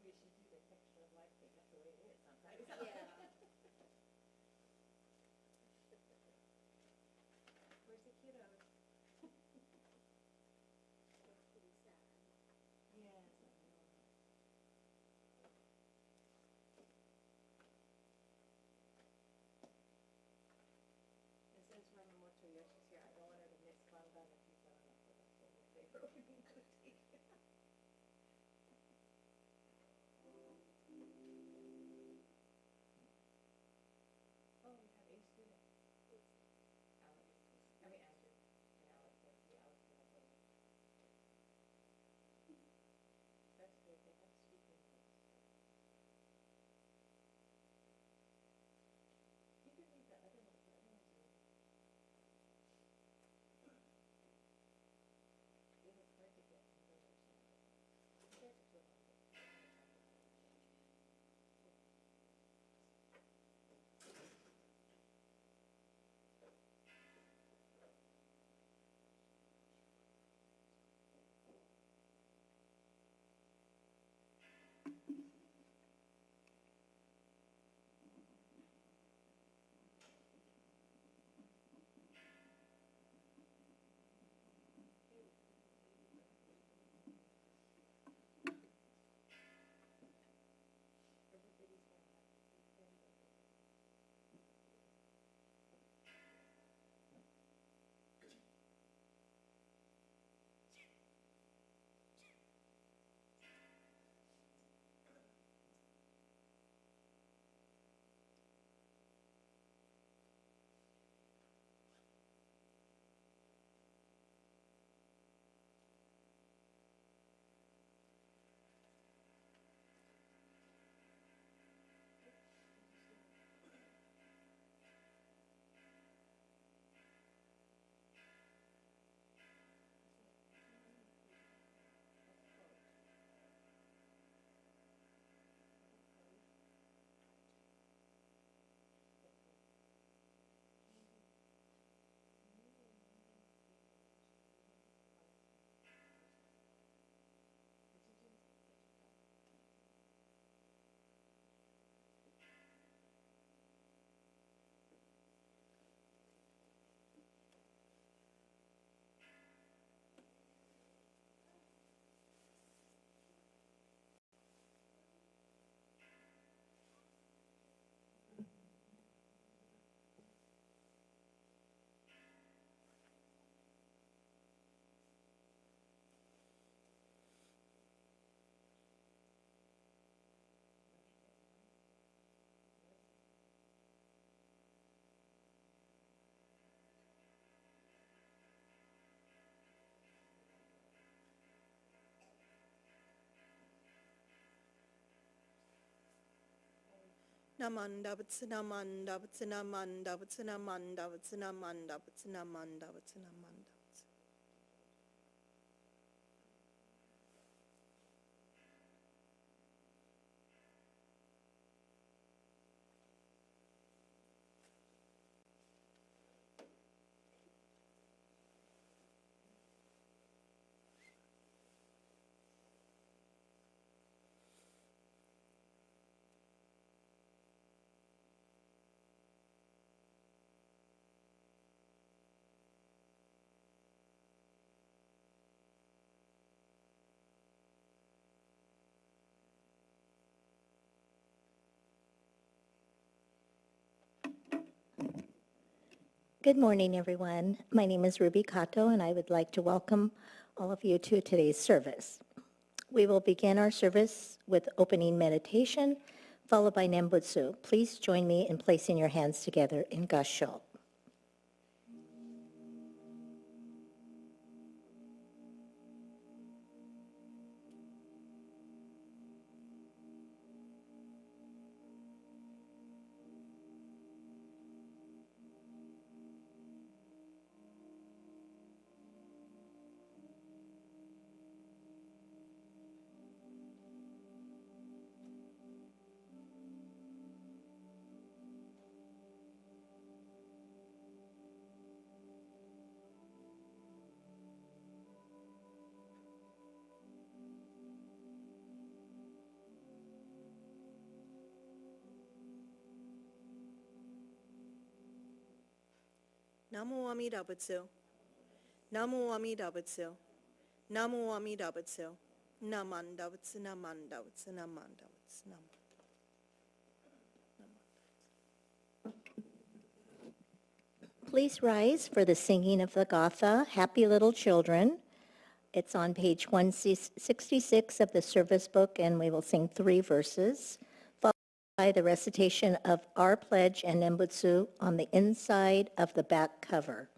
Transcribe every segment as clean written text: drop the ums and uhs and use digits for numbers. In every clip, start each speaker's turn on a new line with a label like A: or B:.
A: we should do the picture of life thing, that's the way it is sometimes.
B: Yeah.
A: Where's the kiddos?
B: That's pretty sad.
A: Yes, I know. And since Ramamoto Yoshi's here, I don't want her to miss Kwanzaa and Pizza for the whole favorite opening cookie. Oh, we have a student, Alex. I mean Andrew and Alex. Yeah, Alex and Alex. That's good. They have speaking notes. You can read the other ones. The other ones are. It was hard to get those are some of the ones. You guys are doing all this. Everybody's gonna have to be very
C: Namanda Vatsanamanda Vatsanamanda Vatsanamanda Vatsanamanda Vatsanamanda Vatsanamanda.
D: Good morning, everyone. My name is Ruby Kato, and I would like to welcome all of you to today's service. We will begin our service with opening meditation, followed by Nembutsu. Please join me in placing your hands together in Gassho.
C: Namu Amida Butsu. Namu Amida Butsu. Namu Amida Butsu. Namanda Butsu, Namanda Butsu, Namanda Butsu, Namanda.
D: Please rise for the singing of the Gatha, Happy Little Children. It's on page 166 of the service book, and we will sing 3 verses, followed by the recitation of our pledge and Nembutsu on the inside of the back cover.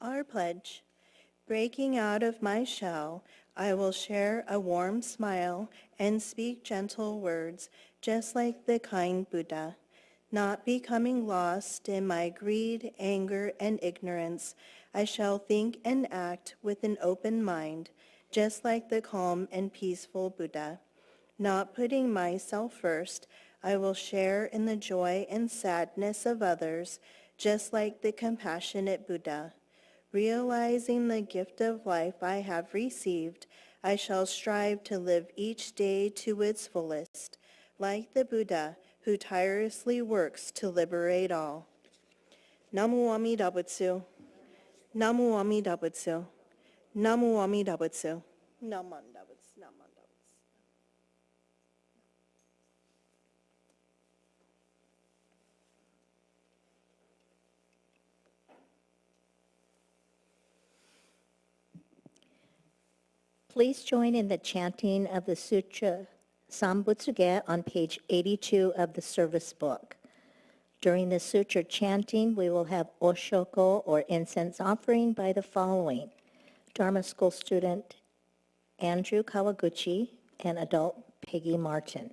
C: Our pledge. Breaking out of my shell, I will share a warm smile and speak gentle words, just like the kind Buddha. Not becoming lost in my greed, anger, and ignorance, I shall think and act with an open mind, just like the calm and peaceful Buddha. Not putting myself first, I will share in the joy and sadness of others, just like the compassionate Buddha. Realizing the gift of life I have received, I shall strive to live each day to its fullest, like the Buddha who tirelessly works to liberate all. Namu Amida Butsu. Namu Amida Butsu. Namu Amida Butsu. Namanda Butsu. Namanda Butsu.
D: Please join in the chanting of the Sutra Sambutsuge on page 82 of the service book. During the sutra chanting, we will have oshoko, or incense offering, by the following: Dharma School student Andrew Kawaguchi and adult Peggy Martin.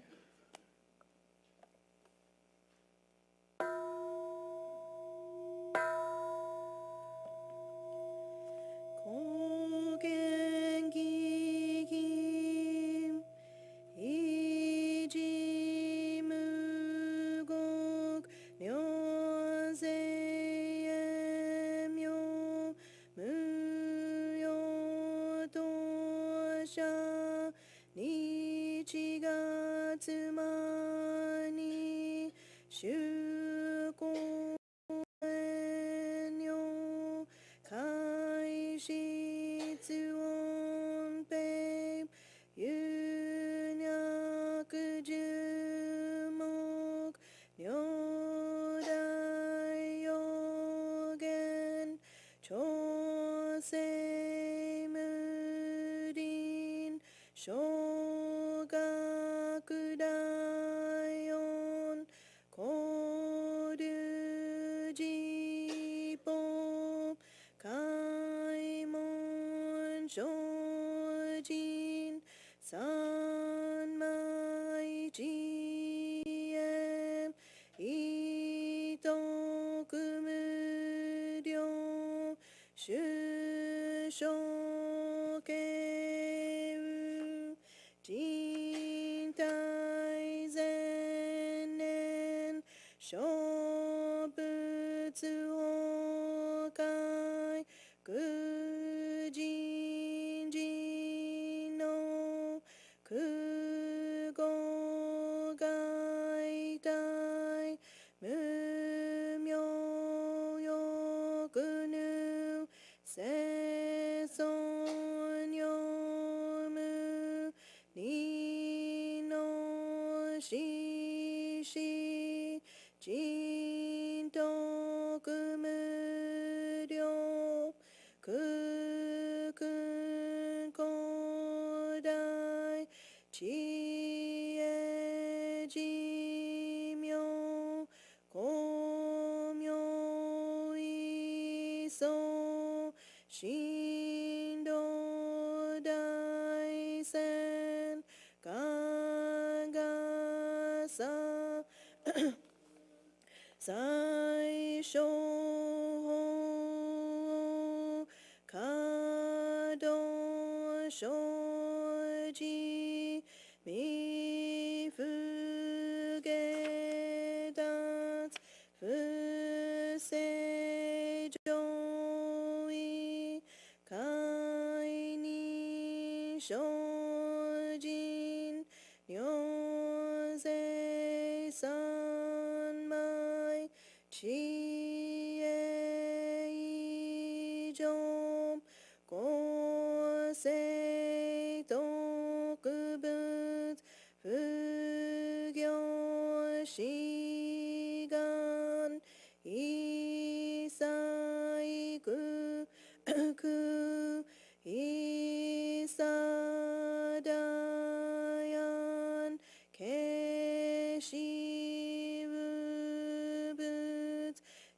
C: 고갱기김 이지무곡 묘세예묘 무요도샤 니치가츠마니 슈고엔요 가이시즈원ペ 윤약주목 뇨다요겐 조세무린 쇼가쿠다연 고르지법 가이몬 조진 산마이지엠 이토쿠무료 슈쇼케우 진타이젠네 小仏崩壊愚人人の空語外体無名欲ぬ世尊読む理のしし人徳無量空君古代知恵寿命光明意相神道大仙かがさ最小法可動生じ未不下脱不正上位解任精進尿税三昧知恵以上公正徳仏不行志願一切苦一切大安慶始無仏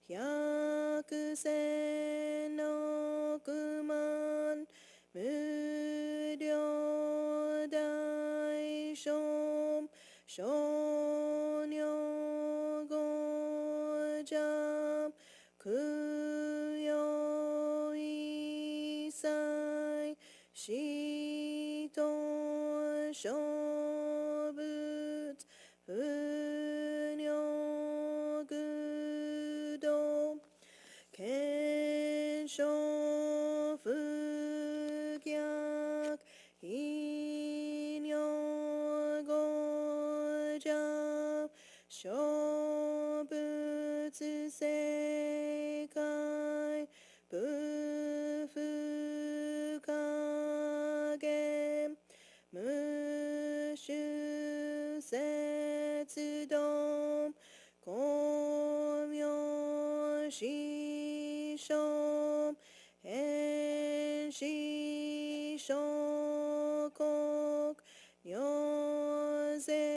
C: 百千億万無量大小少女五者供養一切使徒小仏不尿具道検証不逆異尿五者小仏世界不不可減無種節道光明師匠変死小国尿税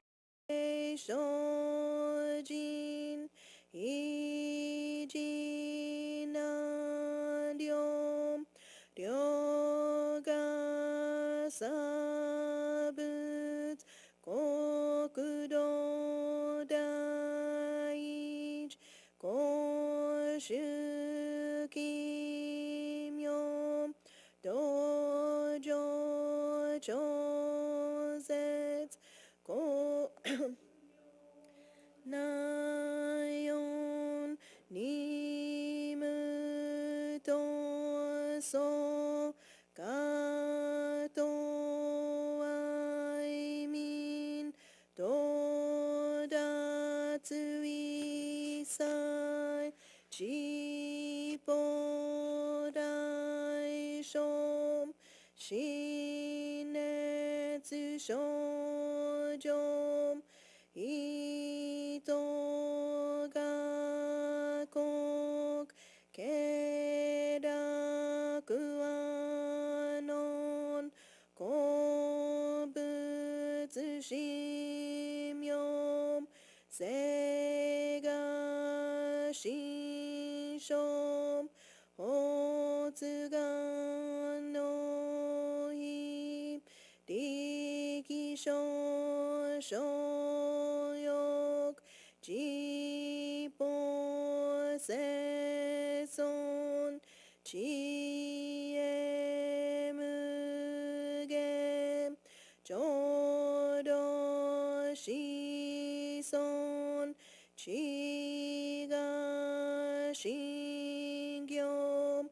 C: 精進維持難量量が差仏国土第一公主奇妙道場超絶公内音に無とそうかと愛民到達一切地方大小心熱症状糸が国経楽はのん古物神妙世が心象発願の日力小小欲自母生存知恵無限浄土子孫 지가 신경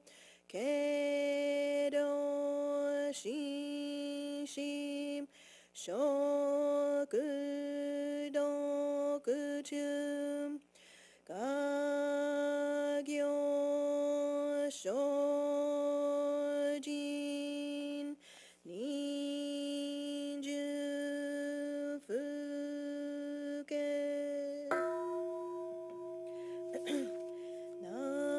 C: 개려 신심 쇼그도 그쯤 가교 쇼진 닌주 푸게 나만다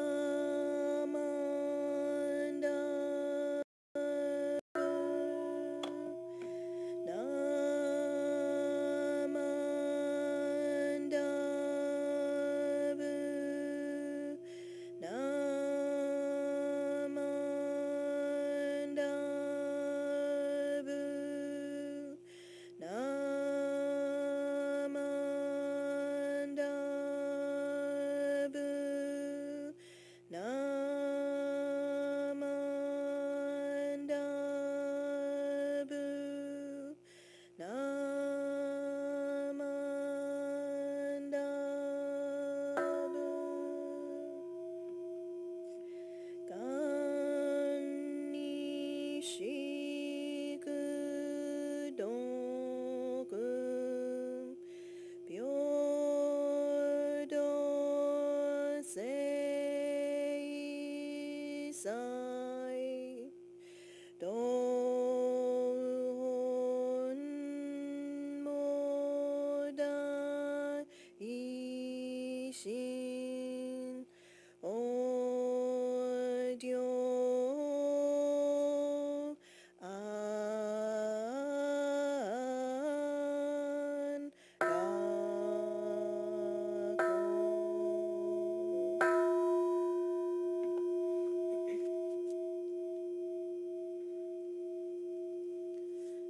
C: 나만다부 나만다부 나만다부 나만다부 나만다부 간니시그동금 묘도 세이사이 돈모다 이신 오디오 안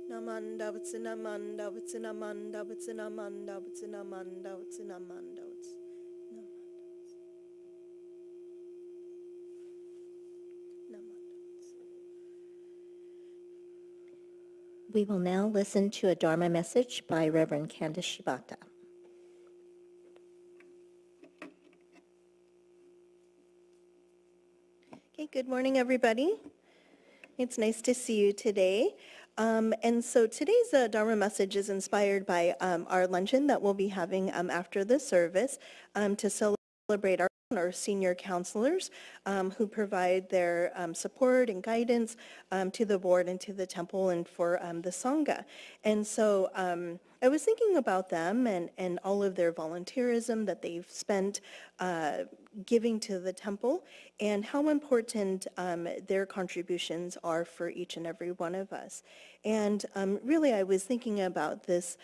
C: 나만다 부츠나만다 부츠나만다 부츠나만다 부츠나만다 부츠나만다
D: We will now listen to a Dharma message by Reverend Candace Shibata.
C: Okay, good morning, everybody. It's nice to see you today. And so today's Dharma message is inspired by our luncheon that we'll be having after the service to celebrate our senior counselors who provide their support and guidance to the board and to the temple and for the Sangha. And so I was thinking about them and all of their volunteerism that they've spent giving to the temple and how important their contributions are for each and every one of us. And really I was thinking about this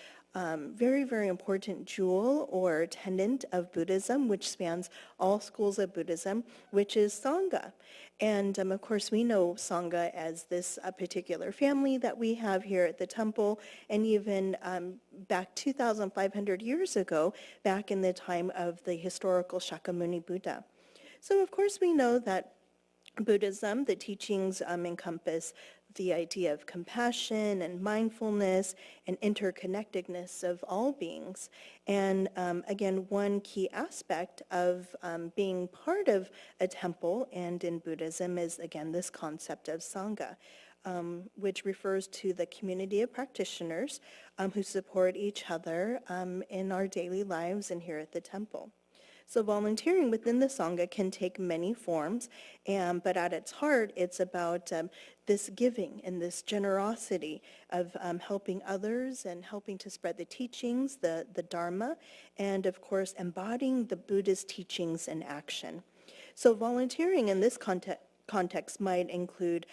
C: very, very important jewel or tenet of Buddhism, which spans all schools of Buddhism, which is Sangha. And of course, we know Sangha as this particular family that we have here at the temple, and even back 2,500 years ago, back in the time of the historical Shakyamuni Buddha. So of course, we know that Buddhism, the teachings encompass the idea of compassion and mindfulness and interconnectedness of all beings. And again, one key aspect of being part of a temple and in Buddhism is, again, this concept of Sangha, which refers to the community of practitioners who support each other in our daily lives and here at the temple. So volunteering within the Sangha can take many forms, but at its heart, it's about this giving and this generosity of helping others and helping to spread the teachings, the Dharma, and of course, embodying the Buddha's teachings in action. So volunteering in this context might include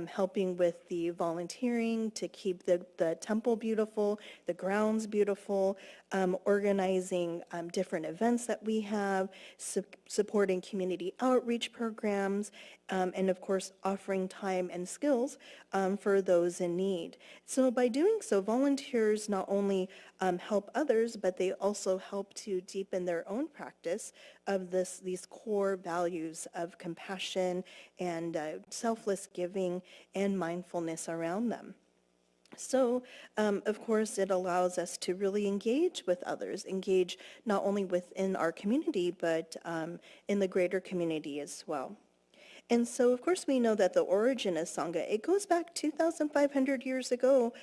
C: helping with the volunteering to keep the temple beautiful, the grounds beautiful, organizing different events that we have, supporting community outreach programs, and of course offering time and skills for those in need. So by doing so, volunteers not only help others, but they also help to deepen their own practice of these core values of compassion and selfless giving and mindfulness around them. So, of course, it allows us to really engage with others, engage not only within our community, but in the greater community as well. And so, of course, we know that the origin of Sangha, it goes back 2,500 years ago,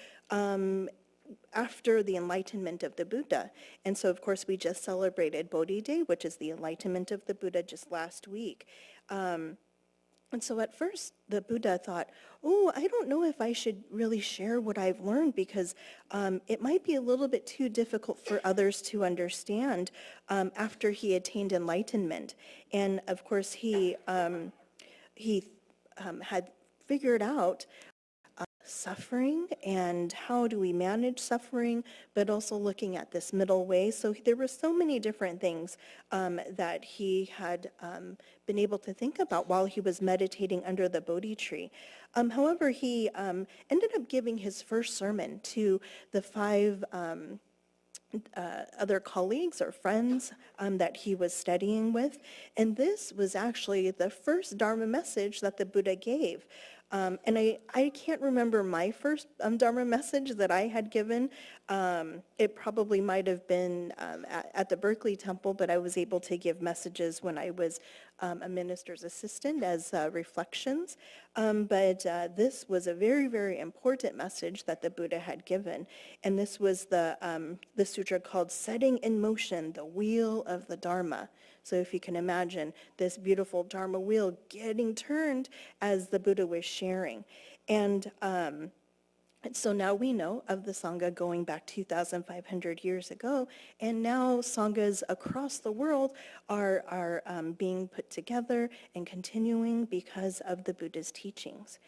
C: after the enlightenment of the Buddha. And so, of course, we just celebrated Bodhi Day, which is the enlightenment of the Buddha, just last week. And so at first, the Buddha thought, oh, I don't know if I should really share what I've learned because it might be a little bit too difficult for others to understand after he attained enlightenment. And of course, he had figured out suffering and how do we manage suffering, but also looking at this middle way. So there were so many different things that he had been able to think about while he was meditating under the Bodhi tree. However, he ended up giving his first sermon to the 5 other colleagues or friends that he was studying with. And this was actually the first Dharma message that the Buddha gave. And I can't remember my first Dharma message that I had given. It probably might have been at the Berkeley Temple, but I was able to give messages when I was a minister's assistant as reflections. But this was a very, very important message that the Buddha had given. And this was the sutra called Setting in Motion, the Wheel of the Dharma. So if you can imagine this beautiful Dharma wheel getting turned as the Buddha was sharing. And so now we know of the Sangha going back 2,500 years ago, and now Sanghas across the world are being put together and continuing because of the Buddha's teachings.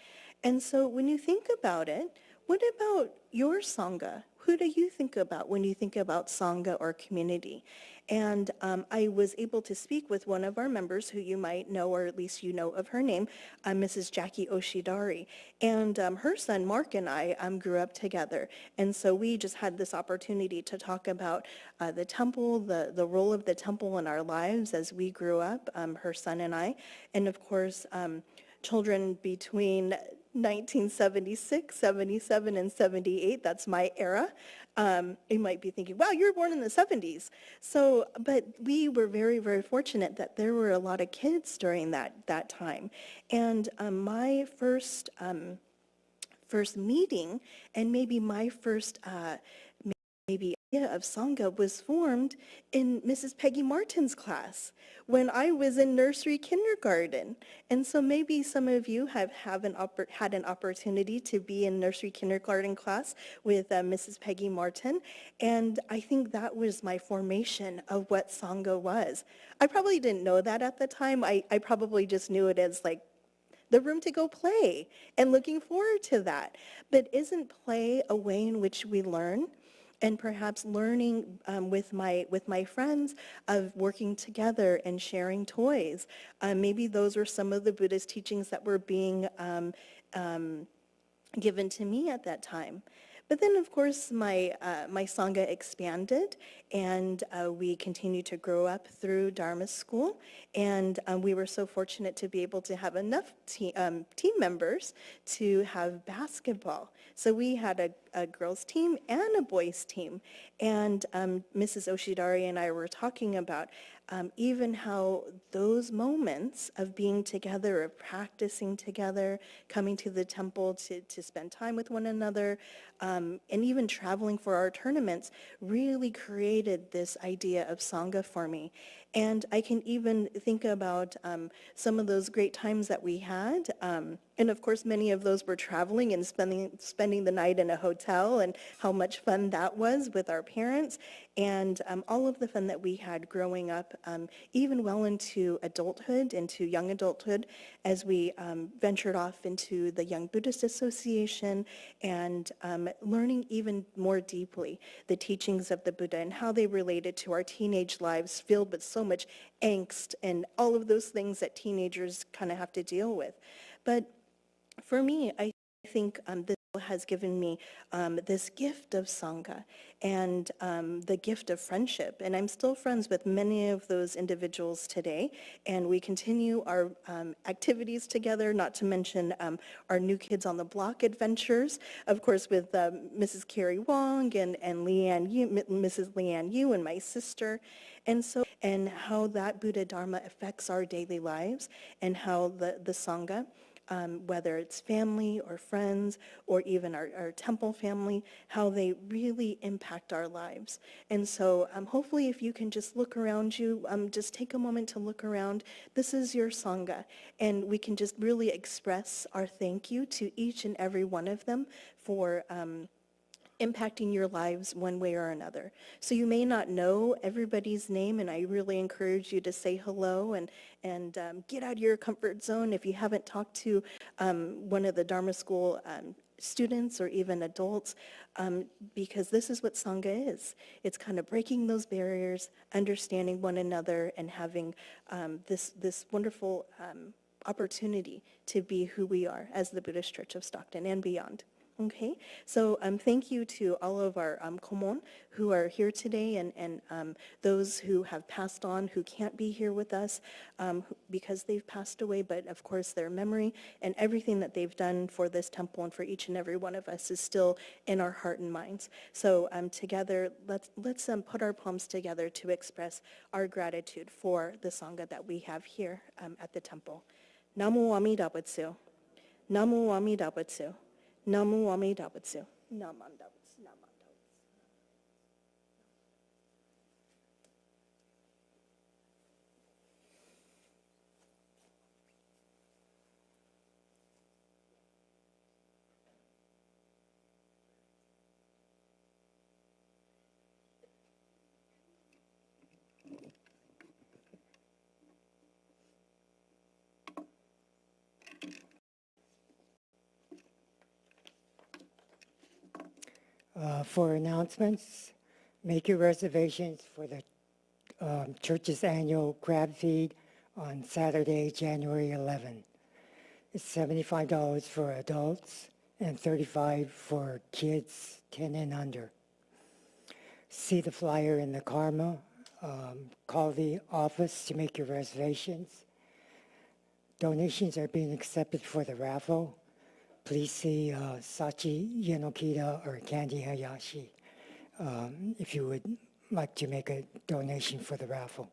C: And so when you think about it, what about your Sangha? Who do you think about when you think about Sangha or community? And I was able to speak with one of our members who you might know, or at least you know of her name, Mrs. Jackie Oshidari. And her son, Mark, and I grew up together. And so we just had this opportunity to talk about the temple, the role of the temple in our lives as we grew up, her son and I. And of course, children between 1976, 77, and 78, that's my era. You might be thinking, wow, you were born in the 70s. So, but we were very, very fortunate that there were a lot of kids during that time. And my first meeting, and maybe my first maybe idea of Sangha was formed in Mrs. Peggy Martin's class when I was in nursery kindergarten. And so maybe some of you had an opportunity to be in nursery kindergarten class with Mrs. Peggy Martin. And I think that was my formation of what Sangha was. I probably didn't know that at the time. I probably just knew it as like the room to go play and looking forward to that. But isn't play a way in which we learn? And perhaps learning with my friends of working together and sharing toys. Maybe those were some of the Buddhist teachings that were being given to me at that time. But then, of course, my Sangha expanded, and we continued to grow up through Dharma school, and we were so fortunate to be able to have enough team members to have basketball. So we had a girls' team and a boys' team, and Mrs. Oshidari and I were talking about even how those moments of being together, of practicing together, coming to the temple to spend time with one another, and even traveling for our tournaments really created this idea of Sangha for me. And I can even think about some of those great times that we had. And of course, many of those were traveling and spending the night in a hotel, and how much fun that was with our parents. And all of the fun that we had growing up, even well into adulthood, into young adulthood, as we ventured off into the Young Buddhist Association and learning even more deeply the teachings of the Buddha and how they related to our teenage lives filled with so much angst and all of those things that teenagers kind of have to deal with. But for me, I think this has given me this gift of Sangha and the gift of friendship. And I'm still friends with many of those individuals today. And we continue our activities together, not to mention our New Kids on the Block adventures, of course, with Mrs. Carrie Wong and Leanne Yu, Mrs. Leanne Yu and my sister. And how that Buddha Dharma affects our daily lives and how the Sangha, whether it's family or friends or even our temple family, how they really impact our lives. And so hopefully if you can just look around you, just take a moment to look around. This is your Sangha, and we can just really express our thank you to each and every one of them for impacting your lives one way or another. So you may not know everybody's name, and I really encourage you to say hello and get out of your comfort zone if you haven't talked to one of the Dharma School students or even adults, because this is what Sangha is. It's kind of breaking those barriers, understanding one another, and having this wonderful opportunity to be who we are as the Buddhist Church of Stockton and beyond. Okay, so thank you to all of our Komon who are here today, and those who have passed on who can't be here with us because they've passed away, but of course their memory and everything that they've done for this temple and for each and every one of us is still in our heart and minds. So together, let's put our palms together to express our gratitude for the Sangha that we have here at the temple. Namo Amida Butsu. Namo Amida Butsu. Namo Amida Butsu. Namanda Butsu. Namanda Butsu.
E: For announcements, make your reservations for the church's annual crab feed on Saturday, January 11. It's $75 for adults and $35 for kids 10 and under. See the flyer in the Karma. Call the office to make your reservations. Donations are being accepted for the raffle. Please see Sachi Yenokita or Candy Hayashi if you would like to make a donation for the raffle.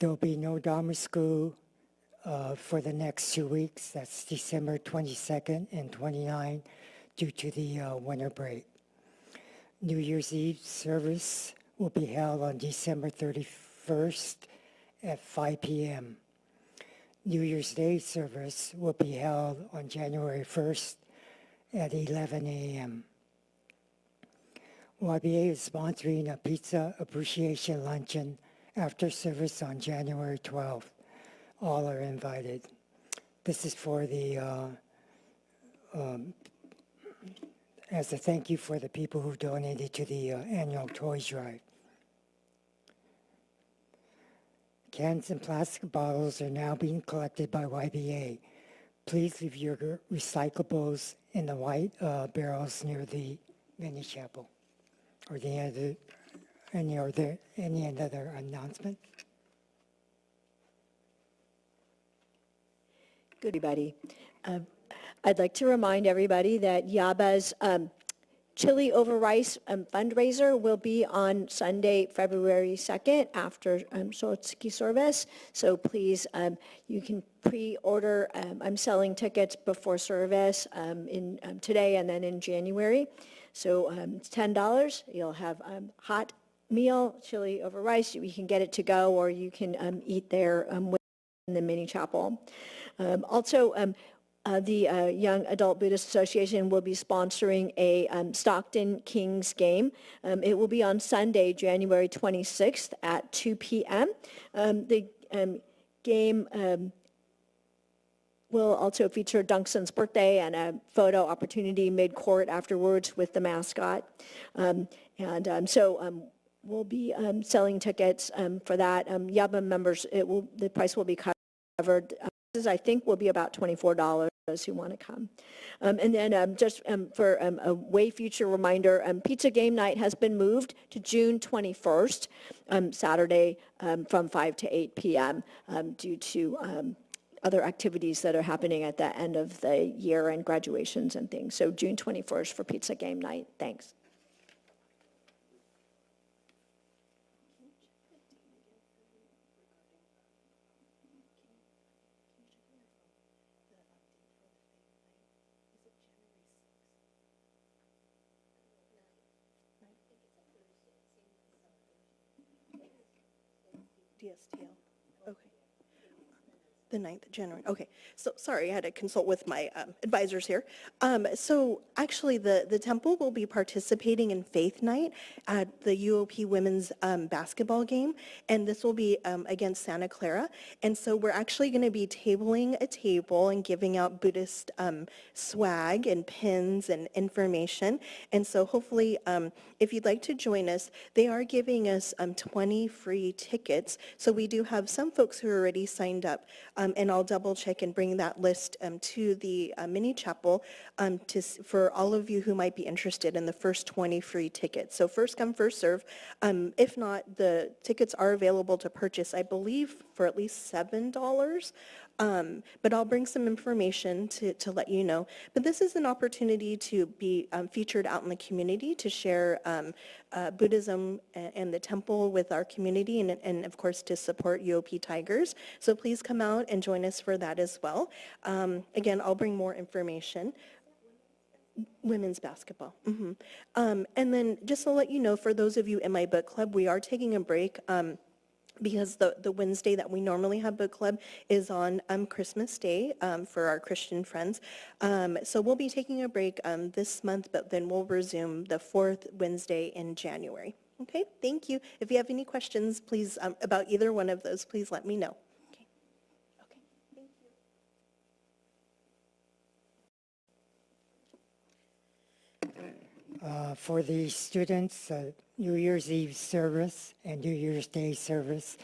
E: There will be no Dharma School for the next 2 weeks. That's December 22nd and 29th due to the winter break. New Year's Eve service will be held on December 31st at 5 p.m. New Year's Day service will be held on January 1st at 11 a.m. YBA is sponsoring a pizza appreciation luncheon after service on January 12th. All are invited. This is for the, as a thank you for the people who donated to the annual toys drive. Cans and plastic bottles are now being collected by YBA. Please leave your recyclables in the white barrels near the mini chapel. Or any other announcement?
F: Good, everybody. I'd like to remind everybody that Yaba's Chili Over Rice fundraiser will be on Sunday, February 2nd after Sotsuki service. So please, you can pre-order. I'm selling tickets before service in today and then in January. So it's $10. You'll have hot meal, chili over rice. You can get it to go, or you can eat there in the mini chapel. Also, the Young Adult Buddhist Association will be sponsoring a Stockton Kings game. It will be on Sunday, January 26th at 2 p.m. The game will also feature Dunkson's birthday and a photo opportunity mid-court afterwards with the mascot. So we'll be selling tickets for that. Yaba members, the price will be covered. I think will be about $24. those who want to come. And then just for a way future reminder, Pizza Game Night has been moved to June 21st, Saturday, from 5 to 8 p.m. Due to other activities that are happening at the end of the year and graduations and things. So June 21st for Pizza Game Night. Thanks.
C: DSTL, okay. The 9th of January, okay. So, sorry, I had to consult with my advisors here. So actually, the temple will be participating in Faith Night at the UOP women's basketball game, and this will be against Santa Clara. And so we're actually going to be tabling a table and giving out Buddhist swag and pins and information. And so hopefully, if you'd like to join us, they are giving us 20 free tickets. So we do have some folks who are already signed up. And I'll double check and bring that list to the mini chapel for all of you who might be interested in the first 20 free tickets. So first come, first serve. If not, the tickets are available to purchase, I believe, for at least $7. But I'll bring some information to let you know. But this is an opportunity to be featured out in the community, to share Buddhism and the temple with our community, and of course to support UOP Tigers. So please come out and join us for that as well. Again, I'll bring more information. Women's basketball. And then just to let you know, for those of you in my book club, we are taking a break. Because the Wednesday that we normally have book club is on Christmas Day for our Christian friends. So we'll be taking a break this month, but then we'll resume the 4th Wednesday in January. Okay, thank you. If you have any questions, please, about either one of those, please let me know. Okay, thank you.
E: For the students, New Year's Eve service and New Year's Day service,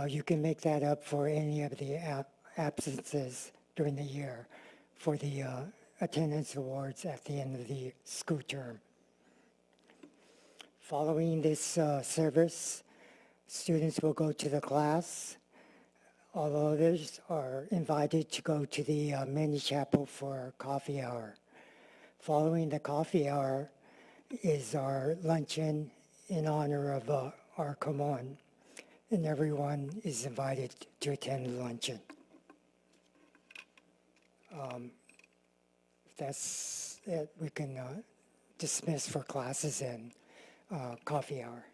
E: you can make that up for any of the absences during the year for the attendance awards at the end of the school term. Following this service, students will go to the class. All others are invited to go to the mini chapel for coffee hour. Following the coffee hour is our luncheon in honor of our Kamon, and everyone is invited to attend the luncheon. If that's it, we can dismiss for classes and coffee hour.